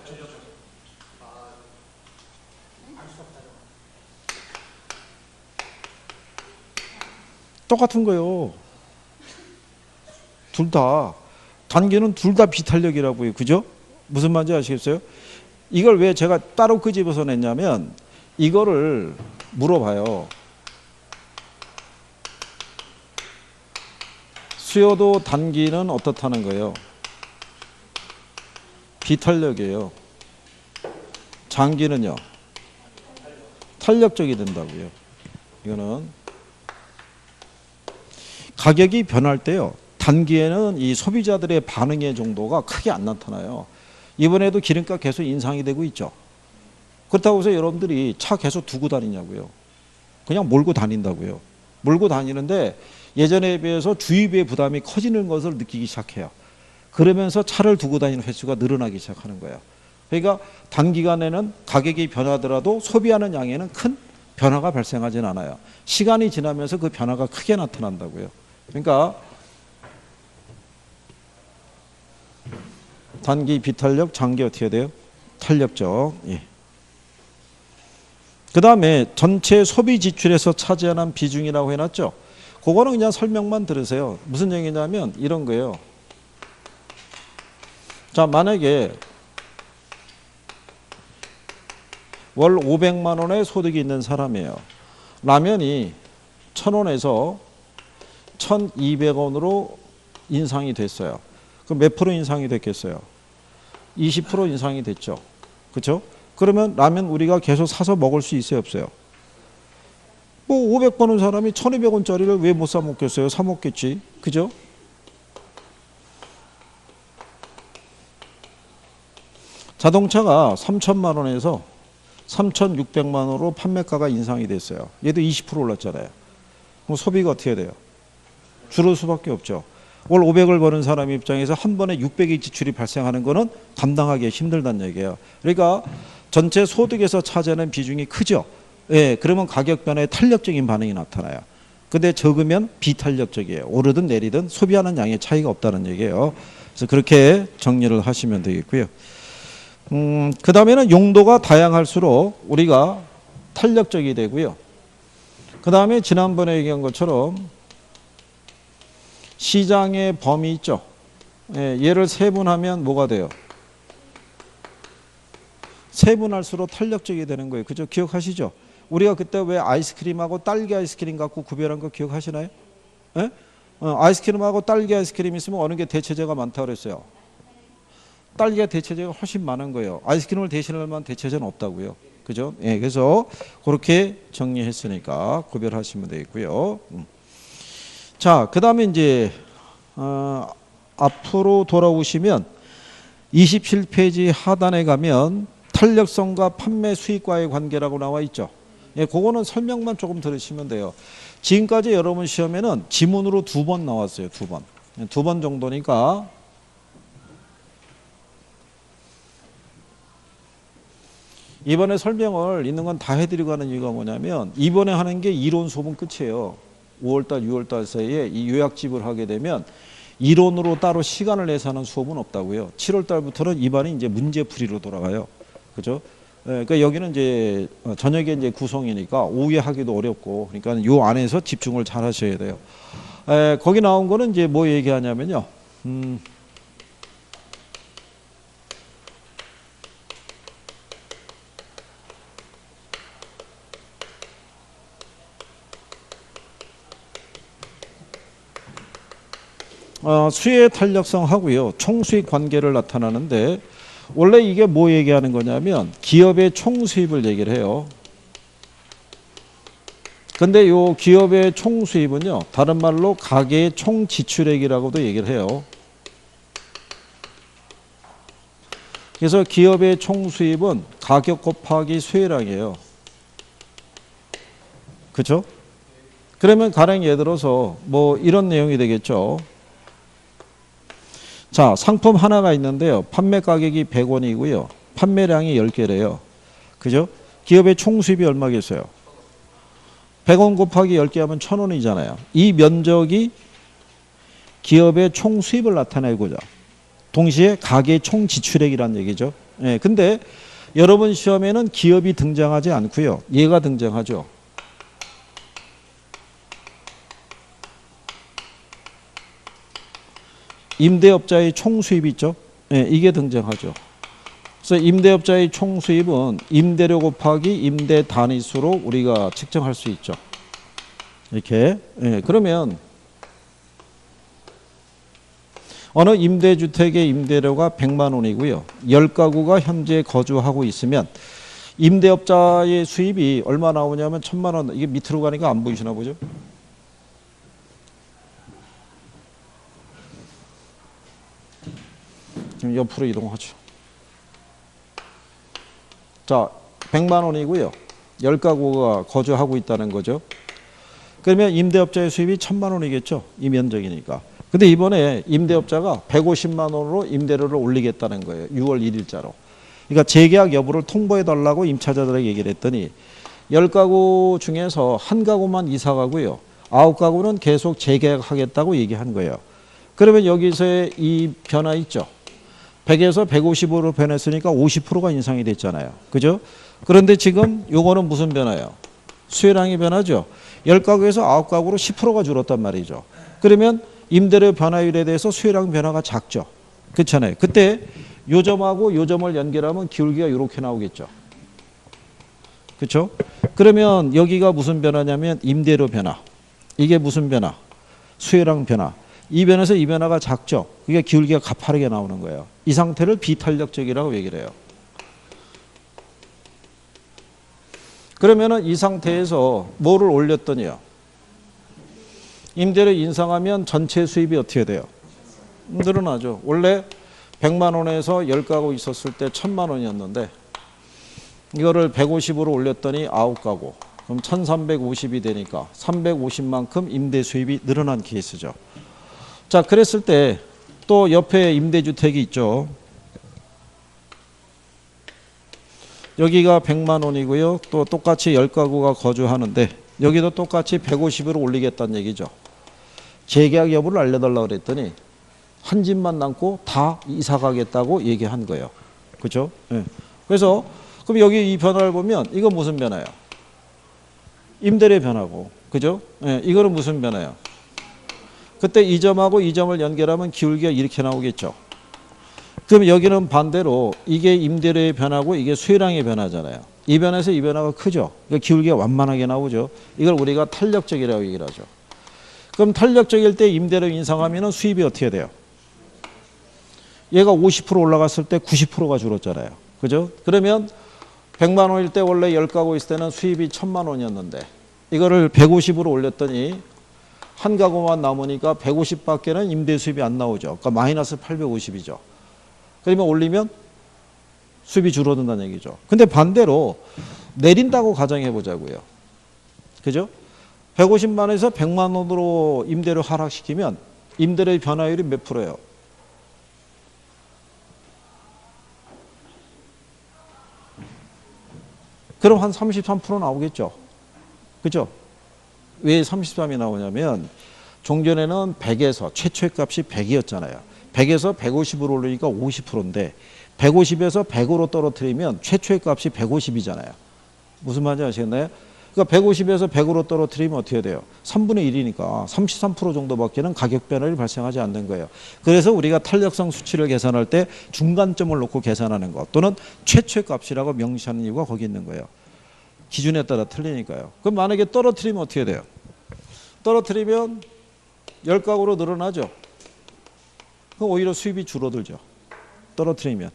[SPEAKER 1] 똑같은 거예요. 둘 다 단기는 둘 다 비탄력이라고요. 그죠? 무슨 말인지 아시겠어요? 이걸 왜 제가 따로 끄집어서 냈냐면 이거를 물어봐요. 수요도 단기는 어떻다는 거예요? 비탄력이에요. 장기는요? 탄력적이 된다고요. 이거는 가격이 변할 때요. 단기에는 이 소비자들의 반응의 정도가 크게 안 나타나요. 이번에도 기름값 계속 인상이 되고 있죠. 그렇다고 해서 여러분들이 차 계속 두고 다니냐고요. 그냥 몰고 다닌다고요. 몰고 다니는데 예전에 비해서 주유비의 부담이 커지는 것을 느끼기 시작해요. 그러면서 차를 두고 다니는 횟수가 늘어나기 시작하는 거예요. 그러니까 단기간에는 가격이 변하더라도 소비하는 양에는 큰 변화가 발생하지는 않아요. 시간이 지나면서 그 변화가 크게 나타난다고요. 그러니까 단기 비탄력, 장기 어떻게 돼요? 탄력적. 예. 그 다음에 전체 소비 지출에서 차지하는 비중이라고 해놨죠. 그거는 그냥 설명만 들으세요. 무슨 얘기냐면 이런 거예요. 자, 만약에 월 500만 원의 소득이 있는 사람이에요. 라면이 1,000원에서 1,200원으로 인상이 됐어요. 그럼 몇 프로 인상이 됐겠어요? 20% 인상이 됐죠. 그렇죠? 그러면 라면 우리가 계속 사서 먹을 수 있어요, 없어요? 뭐 500번은 사람이 1,200원짜리를 왜 못 사 먹겠어요? 사 먹겠지. 그죠? 자동차가 3천만 원에서 3,600만 원으로 판매가가 인상이 됐어요. 얘도 20% 올랐잖아요. 그럼 소비가 어떻게 돼요? 줄을 수밖에 없죠. 월 500을 버는 사람 입장에서 한 번에 600의 지출이 발생하는 거는 감당하기 힘들다는 얘기예요. 그러니까 전체 소득에서 차지하는 비중이 크죠. 예, 그러면 가격 변화에 탄력적인 반응이 나타나요. 근데 적으면 비탄력적이에요. 오르든 내리든 소비하는 양의 차이가 없다는 얘기예요. 그래서 그렇게 정리를 하시면 되겠고요. 그 다음에는 용도가 다양할수록 우리가 탄력적이 되고요. 그 다음에 지난번에 얘기한 것처럼 시장의 범위 있죠. 예, 얘를 세분하면 뭐가 돼요? 세분할수록 탄력적이 되는 거예요. 그죠? 기억하시죠? 우리가 그때 왜 아이스크림하고 딸기 아이스크림 갖고 구별한 거 기억하시나요? 예? 아이스크림하고 딸기 아이스크림 있으면 어느 게 대체제가 많다고 그랬어요? 딸기가 대체제가 훨씬 많은 거예요. 아이스크림을 대신할 만한 대체제는 없다고요. 그죠? 예, 그래서 그렇게 정리했으니까 구별하시면 되겠고요. 자, 그 다음에 이제 앞으로 돌아오시면 27페이지 하단에 가면 탄력성과 판매 수익과의 관계라고 나와 있죠. 예, 그거는 설명만 조금 들으시면 돼요. 지금까지 여러분 시험에는 지문으로 2번 나왔어요. 2번. 2번 정도니까 이번에 설명을 있는 건 다 해드리고 하는 이유가 뭐냐면 이번에 하는 게 이론 수업은 끝이에요. 5월달, 6월달 사이에 이 요약집을 하게 되면 이론으로 따로 시간을 내서 하는 수업은 없다고요. 7월달부터는 이반이 이제 문제풀이로 돌아가요. 그죠? 그러니까 여기는 이제 저녁에 이제 구성이니까 오후에 하기도 어렵고 그러니까 요 안에서 집중을 잘 하셔야 돼요. 거기 나온 거는 이제 뭐 얘기하냐면요. 수의 탄력성 하고요. 총수익 관계를 나타나는데 원래 이게 뭐 얘기하는 거냐면 기업의 총수입을 얘기를 해요. 근데 요 기업의 총수입은요. 다른 말로 가계의 총지출액이라고도 얘기를 해요. 그래서 기업의 총수입은 가격 곱하기 수혜량이에요. 그렇죠? 그러면 가령 예를 들어서 뭐 이런 내용이 되겠죠. 자, 상품 하나가 있는데요. 판매 가격이 100원이고요. 판매량이 10개래요. 그죠? 기업의 총수입이 얼마겠어요? 100원 곱하기 10개 하면 1,000원이잖아요. 이 면적이 기업의 총수입을 나타내고자 동시에 가계의 총지출액이라는 얘기죠. 예, 근데 여러분 시험에는 기업이 등장하지 않고요. 얘가 등장하죠. 임대업자의 총 수입이 있죠. 예, 이게 등장하죠. 그래서 임대업자의 총 수입은 임대료 곱하기 임대 단위수로 우리가 측정할 수 있죠. 이렇게. 예, 그러면 어느 임대주택의 임대료가 100만 원이고요. 10가구가 현재 거주하고 있으면 임대업자의 수입이 얼마 나오냐면 1000만 원. 이게 밑으로 가니까 안 보이시나 보죠? 지금 옆으로 이동하죠. 자, 100만 원이고요. 10가구가 거주하고 있다는 거죠. 그러면 임대업자의 수입이 1000만 원이겠죠. 이 면적이니까. 근데 이번에 임대업자가 150만 원으로 임대료를 올리겠다는 거예요. 6월 1일자로. 그러니까 재계약 여부를 통보해 달라고 임차자들에게 얘기를 했더니 10가구 중에서 한 가구만 이사 가고요. 9가구는 계속 재계약하겠다고 얘기한 거예요. 그러면 여기서의 이 변화 있죠. 100에서 150으로 변했으니까 50%가 인상이 됐잖아요. 그죠? 그런데 지금 요거는 무슨 변화예요? 수요량이 변하죠. 10가구에서 9가구로 10%가 줄었단 말이죠. 그러면 임대료 변화율에 대해서 수요량 변화가 작죠. 그렇잖아요. 그때 요점하고 요점을 연결하면 기울기가 이렇게 나오겠죠. 그렇죠? 그러면 여기가 무슨 변화냐면 임대료 변화. 이게 무슨 변화? 수요량 변화. 이 변에서 이 변화가 작죠. 그게 기울기가 가파르게 나오는 거예요. 이 상태를 비탄력적이라고 얘기를 해요. 그러면은 이 상태에서 뭐를 올렸더니요. 임대료 인상하면 전체 수입이 어떻게 돼요? 늘어나죠. 원래 100만 원에서 10가구 있었을 때 1000만 원이었는데 이거를 150으로 올렸더니 9가구. 그럼 1350이 되니까 350만큼 임대 수입이 늘어난 케이스죠. 자, 그랬을 때 또 옆에 임대주택이 있죠. 여기가 100만 원이고요. 또 똑같이 10가구가 거주하는데 여기도 똑같이 150으로 올리겠다는 얘기죠. 재계약 여부를 알려달라고 그랬더니 한 집만 남고 다 이사 가겠다고 얘기한 거예요. 그렇죠? 네. 그래서 그럼 여기 이 변화를 보면 이건 무슨 변화예요? 임대료 변화고. 그죠? 네. 이거는 무슨 변화예요? 그때 이 점하고 이 점을 연결하면 기울기가 이렇게 나오겠죠. 그럼 여기는 반대로 이게 임대료의 변화고 이게 수요량의 변화잖아요. 이 변에서 이 변화가 크죠. 그러니까 기울기가 완만하게 나오죠. 이걸 우리가 탄력적이라고 얘기를 하죠. 그럼 탄력적일 때 임대료 인상하면 수입이 어떻게 돼요? 얘가 50% 올라갔을 때 90%가 줄었잖아요. 그죠? 그러면 100만 원일 때 원래 10가구 있을 때는 수입이 1000만 원이었는데 이거를 150으로 올렸더니 한 가구만 남으니까 150밖에는 임대 수입이 안 나오죠. 그러니까 마이너스 850이죠. 그러면 올리면 수입이 줄어든다는 얘기죠. 근데 반대로 내린다고 가정해 보자고요. 그죠? 150만 원에서 100만 원으로 임대료 하락시키면 임대료의 변화율이 몇 프로예요? 그럼 한 33% 나오겠죠. 그죠? 왜 33이 나오냐면 종전에는 100에서 최초의 값이 100이었잖아요. 100에서 150으로 올리니까 50%인데 150에서 100으로 떨어뜨리면 최초의 값이 150이잖아요. 무슨 말인지 아시겠나요? 그러니까 150에서 100으로 떨어뜨리면 어떻게 돼요? 3분의 1이니까 33% 정도밖에는 가격 변화율이 발생하지 않는 거예요. 그래서 우리가 탄력성 수치를 계산할 때 중간점을 놓고 계산하는 것 또는 최초의 값이라고 명시하는 이유가 거기 있는 거예요. 기준에 따라 틀리니까요. 그럼 만약에 떨어뜨리면 어떻게 돼요? 떨어뜨리면 10가구로 늘어나죠. 그럼 오히려 수입이 줄어들죠. 떨어뜨리면.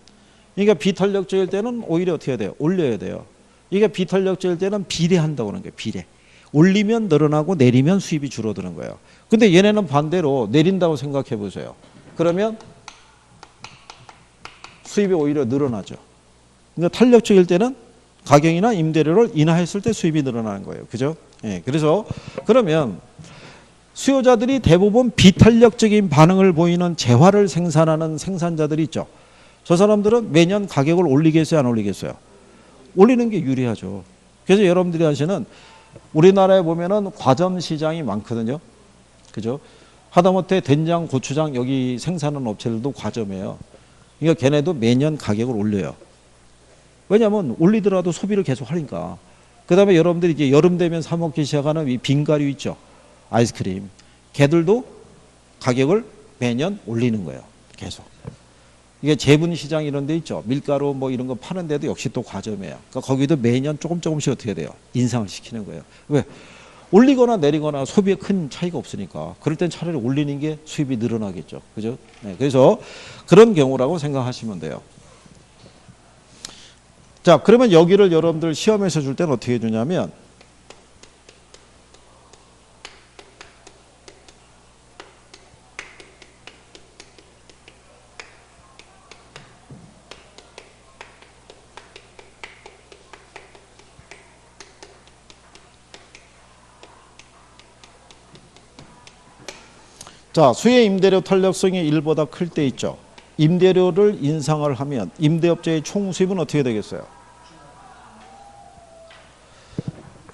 [SPEAKER 1] 그러니까 비탄력적일 때는 오히려 어떻게 해야 돼요? 올려야 돼요. 이게 비탄력적일 때는 비례한다고 하는 거예요. 비례. 올리면 늘어나고 내리면 수입이 줄어드는 거예요. 근데 얘네는 반대로 내린다고 생각해 보세요. 그러면 수입이 오히려 늘어나죠. 그러니까 탄력적일 때는 가격이나 임대료를 인하했을 때 수입이 늘어나는 거예요. 그죠? 예, 그래서 그러면 수요자들이 대부분 비탄력적인 반응을 보이는 재화를 생산하는 생산자들이 있죠. 저 사람들은 매년 가격을 올리겠어요? 안 올리겠어요? 올리는 게 유리하죠. 그래서 여러분들이 아시는 우리나라에 보면은 과점 시장이 많거든요. 그죠? 하다못해 된장, 고추장 여기 생산하는 업체들도 과점이에요. 그러니까 걔네도 매년 가격을 올려요. 왜냐하면 올리더라도 소비를 계속 하니까. 그 다음에 여러분들이 이제 여름 되면 사 먹기 시작하는 이 빙가류 있죠. 아이스크림. 걔들도 가격을 매년 올리는 거예요. 계속. 이게 재분시장 이런 데 있죠. 밀가루 뭐 이런 거 파는 데도 역시 또 과점이에요. 그러니까 거기도 매년 조금씩 어떻게 돼요? 인상을 시키는 거예요. 왜? 올리거나 내리거나 소비에 큰 차이가 없으니까. 그럴 땐 차라리 올리는 게 수입이 늘어나겠죠. 그죠? 네, 그래서 그런 경우라고 생각하시면 돼요. 자, 그러면 여기를 여러분들 시험에서 줄 때는 어떻게 주냐면 자, 수의 임대료 탄력성이 1보다 클 때 있죠. 임대료를 인상을 하면 임대업자의 총 수입은 어떻게 되겠어요?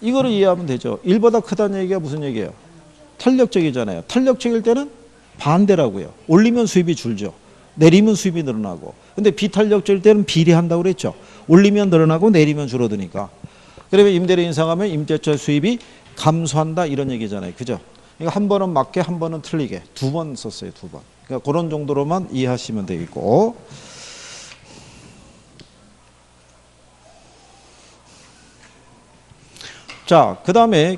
[SPEAKER 1] 이거를 이해하면 되죠. 1보다 크다는 얘기가 무슨 얘기예요? 탄력적이잖아요. 탄력적일 때는 반대라고요. 올리면 수입이 줄죠. 내리면 수입이 늘어나고. 근데 비탄력적일 때는 비례한다고 그랬죠. 올리면 늘어나고 내리면 줄어드니까. 그러면 임대료 인상하면 임대차 수입이 감소한다 이런 얘기잖아요. 그죠? 그러니까 한 번은 맞게 한 번은 틀리게 두 번 썼어요. 두 번. 그러니까 그런 정도로만 이해하시면 되겠고. 자, 그 다음에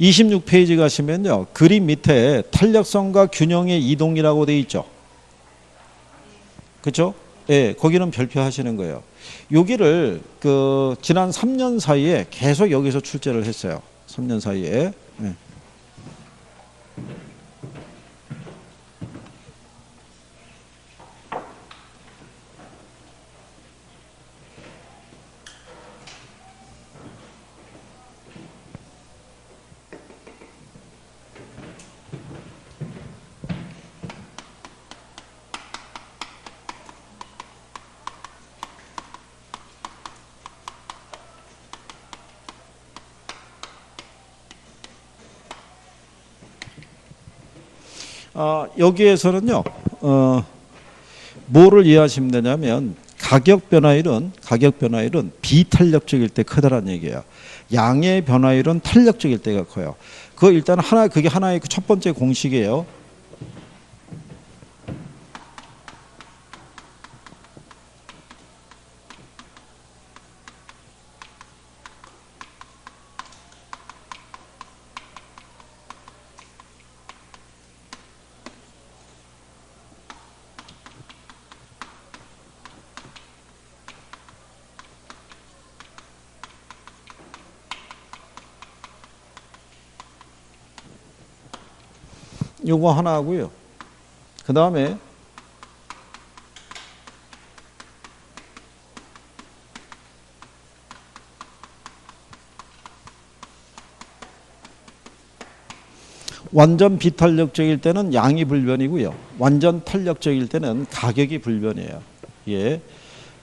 [SPEAKER 1] 26페이지 가시면요. 그림 밑에 탄력성과 균형의 이동이라고 되어 있죠. 그렇죠? 예, 거기는 별표하시는 거예요. 여기를 지난 3년 사이에 계속 여기서 출제를 했어요. 3년 사이에. 예. 여기에서는요, 뭐를 이해하시면 되냐면, 가격 변화율은 비탄력적일 때 크다라는 얘기예요. 양의 변화율은 탄력적일 때가 커요. 그거 일단 그게 하나의 첫 번째 공식이에요. 요거 하나 하고요. 그 다음에 완전 비탄력적일 때는 양이 불변이고요. 완전 탄력적일 때는 가격이 불변이에요. 예.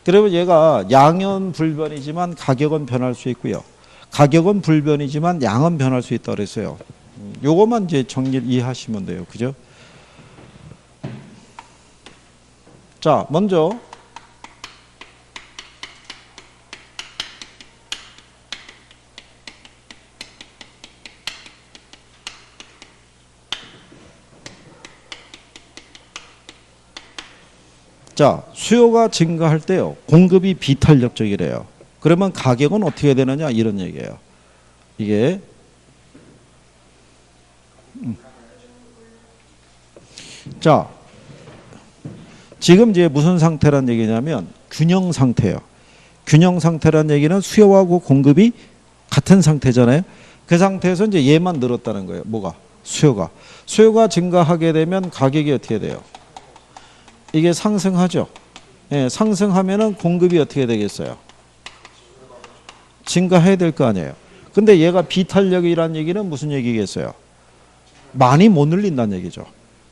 [SPEAKER 1] 그러면 얘가 양은 불변이지만 가격은 변할 수 있고요. 가격은 불변이지만 양은 변할 수 있다고 그랬어요. 요것만 이제 정리를 이해하시면 돼요. 그죠? 자, 먼저 자, 수요가 증가할 때요. 공급이 비탄력적이래요. 그러면 가격은 어떻게 되느냐 이런 얘기예요. 이게 자, 지금 이제 무슨 상태란 얘기냐면 균형 상태예요. 균형 상태란 얘기는 수요하고 공급이 같은 상태잖아요. 그 상태에서 이제 얘만 늘었다는 거예요. 뭐가? 수요가 증가하게 되면 가격이 어떻게 돼요? 이게 상승하죠. 예, 상승하면은 공급이 어떻게 되겠어요? 증가해야 될 거 아니에요. 근데 얘가 비탄력이라는 얘기는 무슨 얘기겠어요? 많이 못 늘린다는 얘기죠.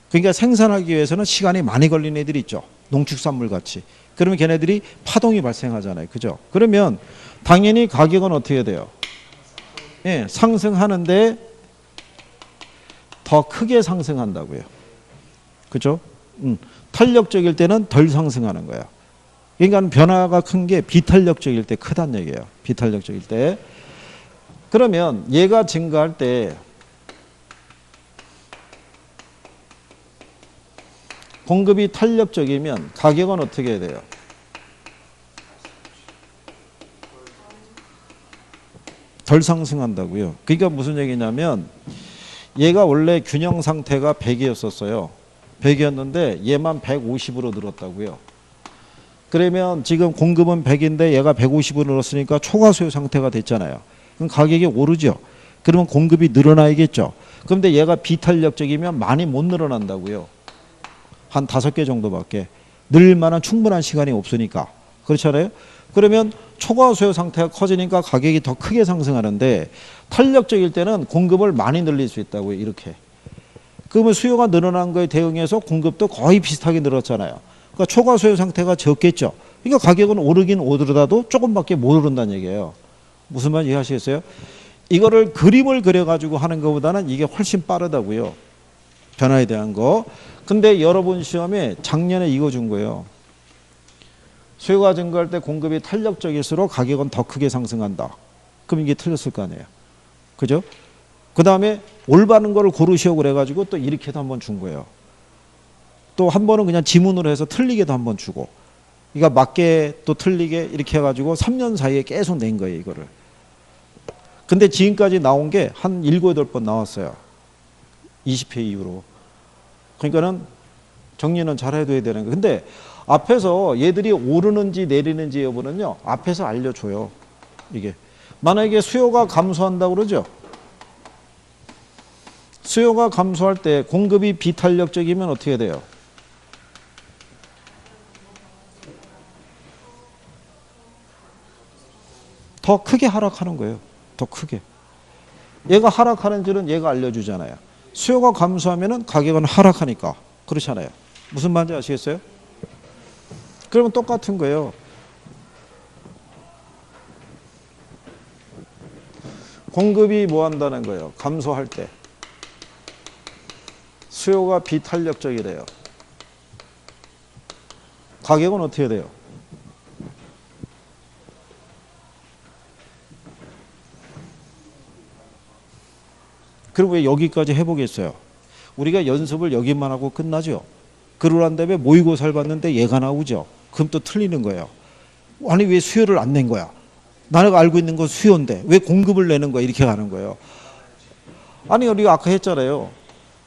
[SPEAKER 1] 그러니까 생산하기 위해서는 시간이 많이 걸리는 애들이 있죠. 농축산물 같이. 그러면 걔네들이 파동이 발생하잖아요. 그죠? 그러면 당연히 가격은 어떻게 돼요? 예, 상승하는데 더 크게 상승한다고요. 그죠? 탄력적일 때는 덜 상승하는 거예요. 그러니까 변화가 큰 게 비탄력적일 때 크다는 얘기예요. 비탄력적일 때. 그러면 얘가 증가할 때 공급이 탄력적이면 가격은 어떻게 해야 돼요? 덜 상승한다고요. 그러니까 무슨 얘기냐면 얘가 원래 균형 상태가 100이었었어요. 100이었는데 얘만 150으로 늘었다고요. 그러면 지금 공급은 100인데 얘가 150으로 늘었으니까 초과 수요 상태가 됐잖아요. 그럼 가격이 오르죠. 그러면 공급이 늘어나야겠죠. 그런데 얘가 비탄력적이면 많이 못 늘어난다고요. 한 5개 정도밖에. 늘 만한 충분한 시간이 없으니까. 그렇잖아요. 그러면 초과 수요 상태가 커지니까 가격이 더 크게 상승하는데 탄력적일 때는 공급을 많이 늘릴 수 있다고요. 이렇게. 그러면 수요가 늘어난 거에 대응해서 공급도 거의 비슷하게 늘었잖아요. 그러니까 초과 수요 상태가 적겠죠. 그러니까 가격은 오르긴 오르더라도 조금밖에 못 오른다는 얘기예요. 무슨 말인지 이해하시겠어요? 이거를 그림을 그려가지고 하는 것보다는 이게 훨씬 빠르다고요. 변화에 대한 거. 근데 여러분 시험에 작년에 이거 준 거예요. 수요가 증가할 때 공급이 탄력적일수록 가격은 더 크게 상승한다. 그럼 이게 틀렸을 거 아니에요. 그죠? 그 다음에 올바른 거를 고르시오 그래가지고 또 이렇게도 한번 준 거예요. 또 한 번은 그냥 지문으로 해서 틀리게도 한번 주고. 그러니까 맞게 또 틀리게 이렇게 해가지고 3년 사이에 계속 낸 거예요. 이거를. 근데 지금까지 나온 게 한 7, 8번 나왔어요. 20회 이후로. 그러니까는 정리는 잘 해둬야 되는 거예요. 근데 앞에서 얘들이 오르는지 내리는지 여부는요. 앞에서 알려줘요. 이게. 만약에 수요가 감소한다고 그러죠. 수요가 감소할 때 공급이 비탄력적이면 어떻게 돼요? 더 크게 하락하는 거예요. 더 크게. 얘가 하락하는지는 얘가 알려주잖아요. 수요가 감소하면 가격은 하락하니까. 그렇잖아요. 무슨 말인지 아시겠어요? 그러면 똑같은 거예요. 공급이 뭐 한다는 거예요? 감소할 때. 수요가 비탄력적이래요. 가격은 어떻게 돼요? 그리고 왜 여기까지 해보겠어요? 우리가 연습을 여기만 하고 끝나죠. 그러고 난 다음에 모의고사를 봤는데 얘가 나오죠. 그럼 또 틀리는 거예요. 아니 왜 수요를 안 낸 거야? 나가 알고 있는 건 수요인데 왜 공급을 내는 거야? 이렇게 가는 거예요. 아니 우리가 아까 했잖아요.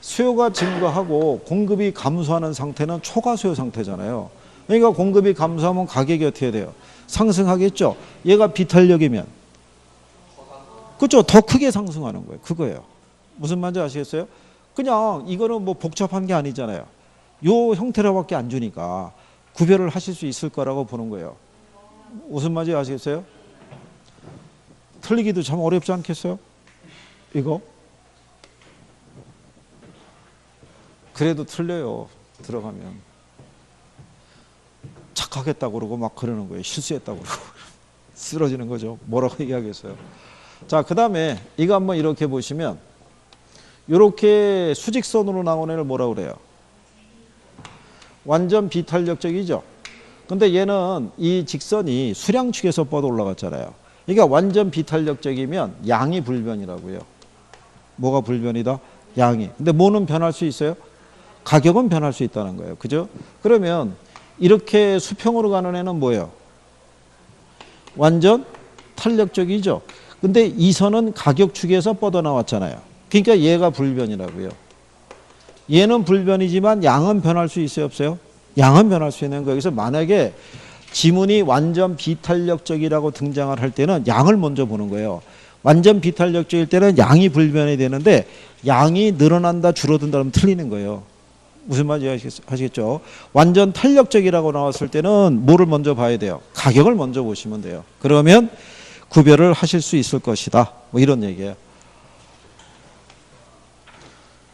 [SPEAKER 1] 수요가 증가하고 공급이 감소하는 상태는 초과 수요 상태잖아요. 그러니까 공급이 감소하면 가격이 어떻게 돼요? 상승하겠죠. 얘가 비탄력이면. 그렇죠. 더 크게 상승하는 거예요. 그거예요. 무슨 말인지 아시겠어요? 그냥 이거는 뭐 복잡한 게 아니잖아요. 요 형태로밖에 안 주니까 구별을 하실 수 있을 거라고 보는 거예요. 무슨 말인지 아시겠어요? 틀리기도 참 어렵지 않겠어요? 이거? 그래도 틀려요. 들어가면. 착각했다고 그러고 막 그러는 거예요. 실수했다고 그러고. 쓰러지는 거죠. 뭐라고 얘기하겠어요. 자, 그 다음에 이거 한번 이렇게 보시면 이렇게 수직선으로 나온 애를 뭐라고 그래요? 완전 비탄력적이죠. 근데 얘는 이 직선이 수량축에서 뻗어 올라갔잖아요. 그러니까 완전 비탄력적이면 양이 불변이라고요. 뭐가 불변이다? 양이. 근데 뭐는 변할 수 있어요? 가격은 변할 수 있다는 거예요. 그죠? 그러면 이렇게 수평으로 가는 애는 뭐예요? 완전 탄력적이죠. 근데 이 선은 가격축에서 뻗어나왔잖아요. 그러니까 얘가 불변이라고요. 얘는 불변이지만 양은 변할 수 있어요? 없어요? 양은 변할 수 있는 거예요. 그래서 만약에 지문이 완전 비탄력적이라고 등장을 할 때는 양을 먼저 보는 거예요. 완전 비탄력적일 때는 양이 불변이 되는데 양이 늘어난다 줄어든다 하면 틀리는 거예요. 무슨 말인지 아시겠죠? 완전 탄력적이라고 나왔을 때는 뭐를 먼저 봐야 돼요? 가격을 먼저 보시면 돼요. 그러면 구별을 하실 수 있을 것이다. 뭐 이런 얘기예요.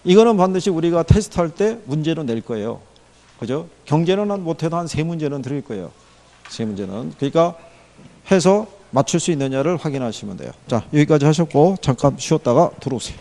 [SPEAKER 1] 이거는 반드시 우리가 테스트할 때 문제로 낼 거예요. 그죠? 경제는 못해도 한 3문제는 드릴 거예요. 3문제는. 그러니까 해서 맞출 수 있느냐를 확인하시면 돼요. 자, 여기까지 하셨고 잠깐 쉬었다가 들어오세요.